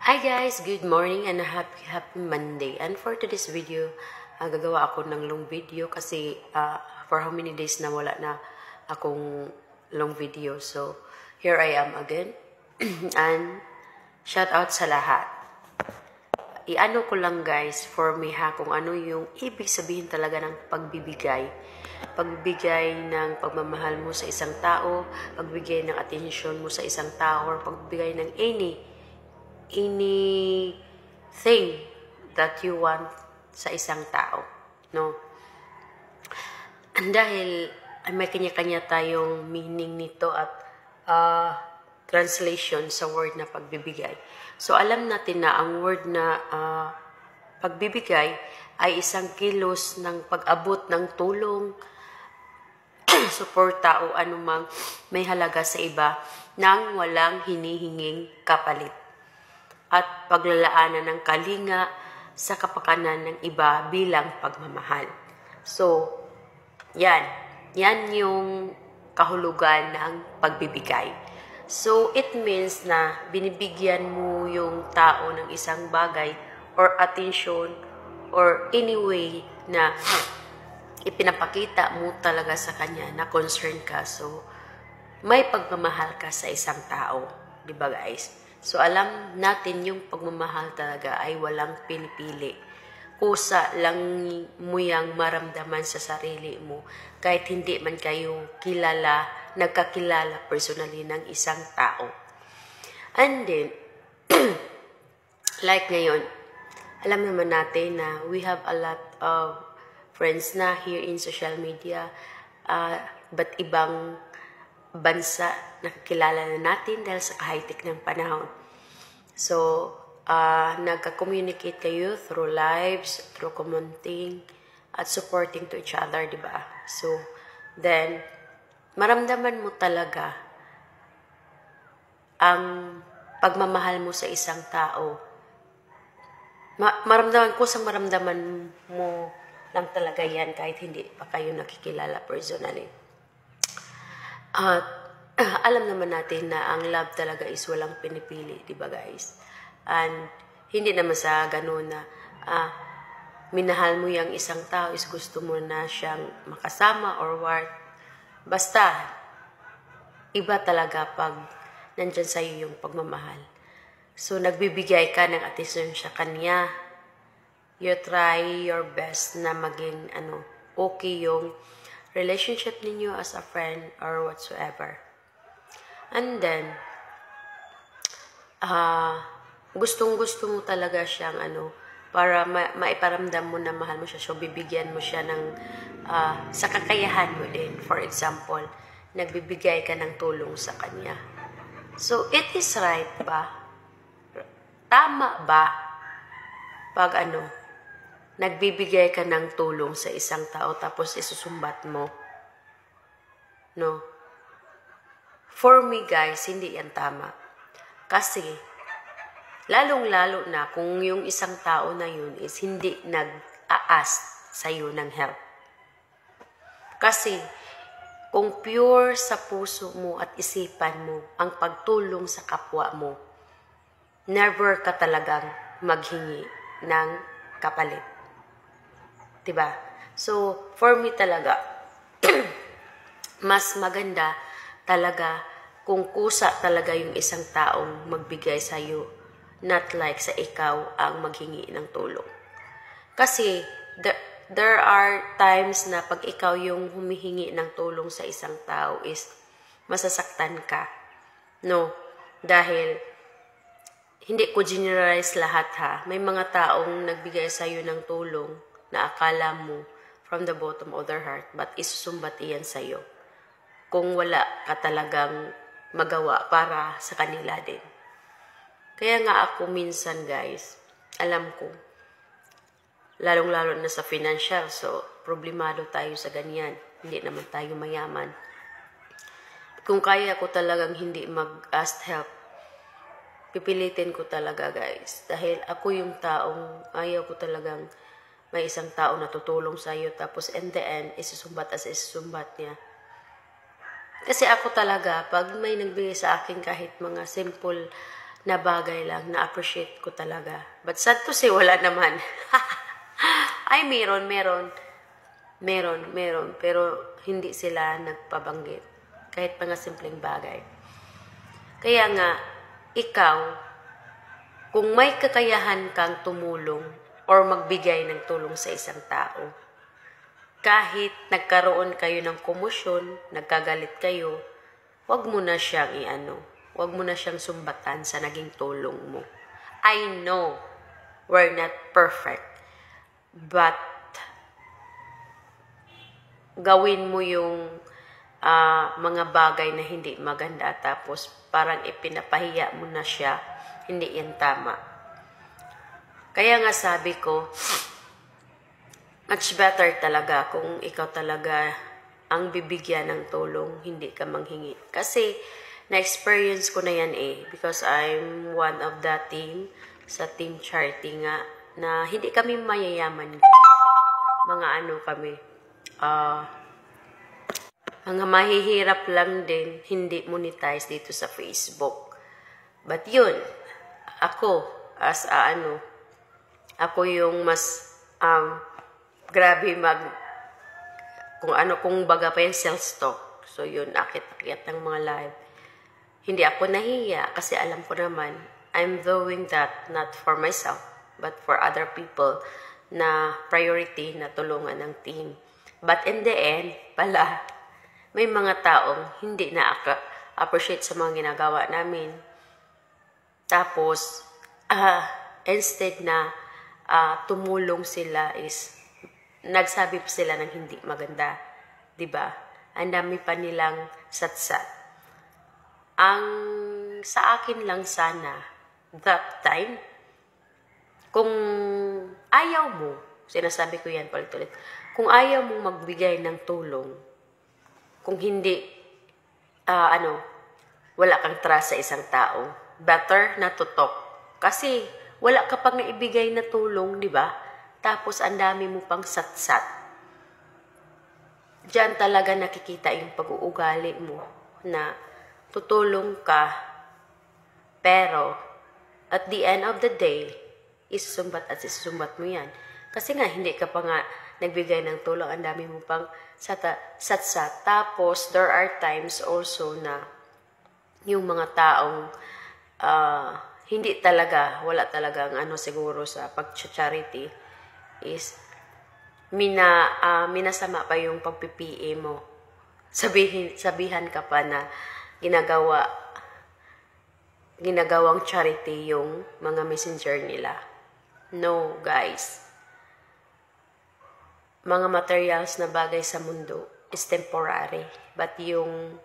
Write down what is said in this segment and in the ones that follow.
Hi guys! Good morning and happy Monday. And for today's video, gagawa ako ng long video kasi for how many days na wala na akong long video. So, here I am again. And shout out sa lahat. Iano ko lang guys for me kung ano yung ibig sabihin talaga ng pagbibigay. Pagbibigay ng pagmamahal mo sa isang tao, pagbibigay ng atensyon mo sa isang tao, or pagbibigay ng anything that you want sa isang tao, no? Dahil may kanya-kanya tayong meaning nito at translation sa word na pagbibigay. So alam natin na ang word na pagbibigay ay isang kilos ng pag-abot ng tulong, suporta o anumang may halaga sa iba nang walang hinihinging kapalit, at paglalaanan ng kalinga sa kapakanan ng iba bilang pagmamahal. So, yan yung kahulugan ng pagbibigay. So, it means na binibigyan mo yung tao ng isang bagay or attention or any way na ipinapakita mo talaga sa kanya na concern ka. So, may pagmamahal ka sa isang tao. Diba guys? So, alam natin yung pagmamahal talaga ay walang pinipili. Kusa lang mo yang maramdaman sa sarili mo kahit hindi man kayo nagkakilala personally ng isang tao. And then, like ngayon, alam naman natin na we have a lot of friends na here in social media, but ibang bansa nakakilala na natin dahil sa high-tech ng panahon. So, nagka-communicate kayo through lives, through commenting, at supporting to each other, di ba? So, then, maramdaman mo talaga ang pagmamahal mo sa isang tao. Maramdaman mo lang talaga yan kahit hindi pa kayo nakikilala personally. At alam naman natin na ang love talaga is walang pinipili, di ba guys? And hindi naman sa ganun na minahal mo yung isang tao is gusto mo na siyang makasama or what. Basta, iba talaga pag nandyan sa'yo yung pagmamahal. So, nagbibigay ka ng atensyon sa kanya. You try your best na maging okay yung relationship ninyo as a friend or whatsoever. And then, gustong-gusto mo talaga siyang para maiparamdam mo na mahal mo siya. So, bibigyan mo siya ng sa kakayahan mo din. For example, nagbibigay ka ng tulong sa kanya. So, it is right ba? Tama ba pag nagbibigay ka ng tulong sa isang tao tapos isusumbat mo? No? For me guys, hindi yan tama. Kasi, lalong-lalo na kung yung isang tao na yun is hindi nag-a-ask sa'yo ng help. Kasi, kung pure sa puso mo at isipan mo ang pagtulong sa kapwa mo, never ka talagang maghingi ng kapalit. Diba? So, for me talaga, mas maganda talaga kung kusa talaga yung isang taong magbigay sa'yo, not like sa ikaw ang maghingi ng tulong. Kasi, there are times na pag ikaw yung humihingi ng tulong sa isang tao is masasaktan ka. No? Dahil, hindi ko generalize lahat ha. May mga taong nagbigay sa'yo ng tulong na akala mo from the bottom of their heart, but isusumbat iyan sa'yo kung wala ka talagang magawa para sa kanila din. Kaya nga ako minsan guys, alam ko, lalong-lalo na sa financial, so problemado tayo sa ganyan. Hindi naman tayo mayaman. Kung kaya ko talagang hindi mag-ask help, pipilitin ko talaga guys. Dahil ako yung taong ayaw ko talagang may isang tao na tutulong sa'yo tapos in the end, isusumbat niya. Kasi ako talaga, pag may nagbigay sa akin kahit mga simple na bagay lang, na-appreciate ko talaga. But sad to say, wala naman. Ay, meron. Pero hindi sila nagpabanggit. Kahit mga simpleng bagay. Kaya nga, ikaw, kung may kakayahan kang tumulong or magbigay ng tulong sa isang tao, kahit nagkaroon kayo ng komosyon, nagkagalit kayo, wag mo na siyang wag mo na siyang sumbatan sa naging tulong mo. I know we're not perfect, but gawin mo yung mga bagay na hindi maganda tapos parang ipinapahiya mo na siya, hindi yan tama. Kaya nga sabi ko, much better talaga kung ikaw talaga ang bibigyan ng tulong, hindi ka manghingi. Kasi, na-experience ko na yan because I'm one of the team, sa team charity nga, na hindi kami mayayaman. Mga kami, mga mahihirap lang din, hindi monetize dito sa Facebook. But yun, ako, as ako yung mas, grabe kung baga pa yung self-talk. So yun, akit-akit ng mga live. Hindi ako nahiya kasi alam ko naman, I'm doing that not for myself, but for other people na priority na tulungan ng team. But in the end, pala, may mga taong hindi na appreciate sa mga ginagawa namin. Tapos, instead na tumulong sila is nagsabi pa sila ng hindi maganda. 'Di ba? Ang dami pa nilang satsat. Ang sa akin lang sana, that time, kung ayaw mo, sinasabi ko yan ulit-ulit, kung ayaw mo magbigay ng tulong, kung hindi, wala kang trust sa isang tao, better na to talk. Kasi, wala ka pang naibigay na tulong, di ba? Tapos, ang dami mo pang satsat. Diyan talaga nakikita yung pag-uugali mo na tutulong ka, pero at the end of the day, isusumbat at isusumbat mo yan. Kasi nga, hindi ka pa nga nagbigay ng tulong, ang dami mo pang satsat. Tapos, there are times also na yung mga taong hindi talaga, wala talagang siguro sa pag-charity, is minasama pa yung pag-PPA mo. Sabihan ka pa na ginagawang charity yung mga messenger nila. No, guys. Mga materials na bagay sa mundo is temporary. But yung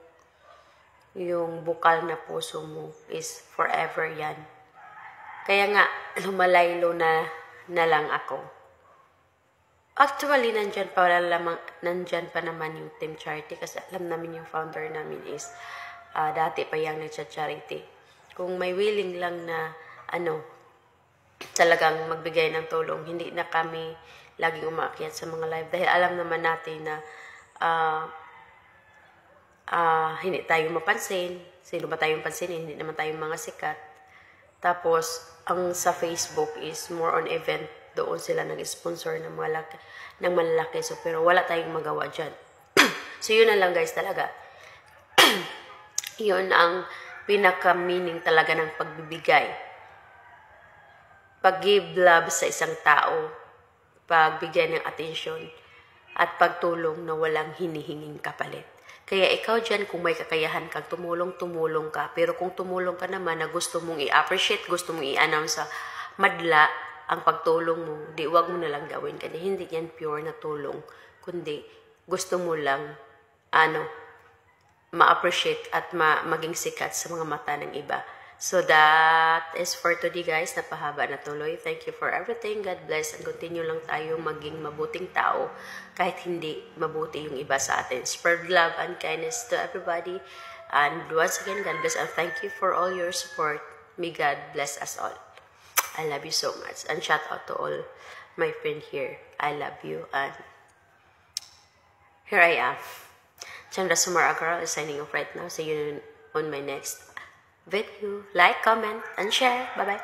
bukal na puso mo is forever yan. Kaya nga, lumalaylo na lang ako. Actually, nandyan pa naman yung team charity kasi alam namin yung founder namin is dati pa yung nagsa-charity. Kung may willing lang na talagang magbigay ng tulong, hindi na kami laging umakyat sa mga live dahil alam naman natin na hindi tayo mapansin. Sino ba tayong pansinin? Hindi naman tayong mga sikat. Tapos, ang sa Facebook is more on event. Doon sila nag-sponsor ng malalaki. So, pero wala tayong magawa dyan. So, yun na lang guys talaga. Yun ang pinaka-meaning talaga ng pagbibigay. Pag-give love sa isang tao. Pagbigay ng atensyon. At pagtulong na walang hinihinging kapalit. Kaya ikaw dyan, kung may kakayahan kang tumulong ka. Pero kung tumulong ka naman na gusto mong i-appreciate, gusto mong i-announce sa madla, ang pagtulong mo, wag mo na lang gawin. Kasi hindi yan pure na tulong. Kundi, gusto mo lang, ma-appreciate at maging sikat sa mga mata ng iba. So that is for today guys. Napahaba na tuloy. Thank you for everything. God bless. And continue lang tayo maging mabuting tao kahit hindi mabuti yung iba sa atin. Spread love and kindness to everybody. And once again, God bless. And thank you for all your support. May God bless us all. I love you so much. And shout out to all my friends here. I love you. And here I am. Chandra Sumar Agrawal is signing off right now. See you on my next video. Like, comment, and share. Bye-bye.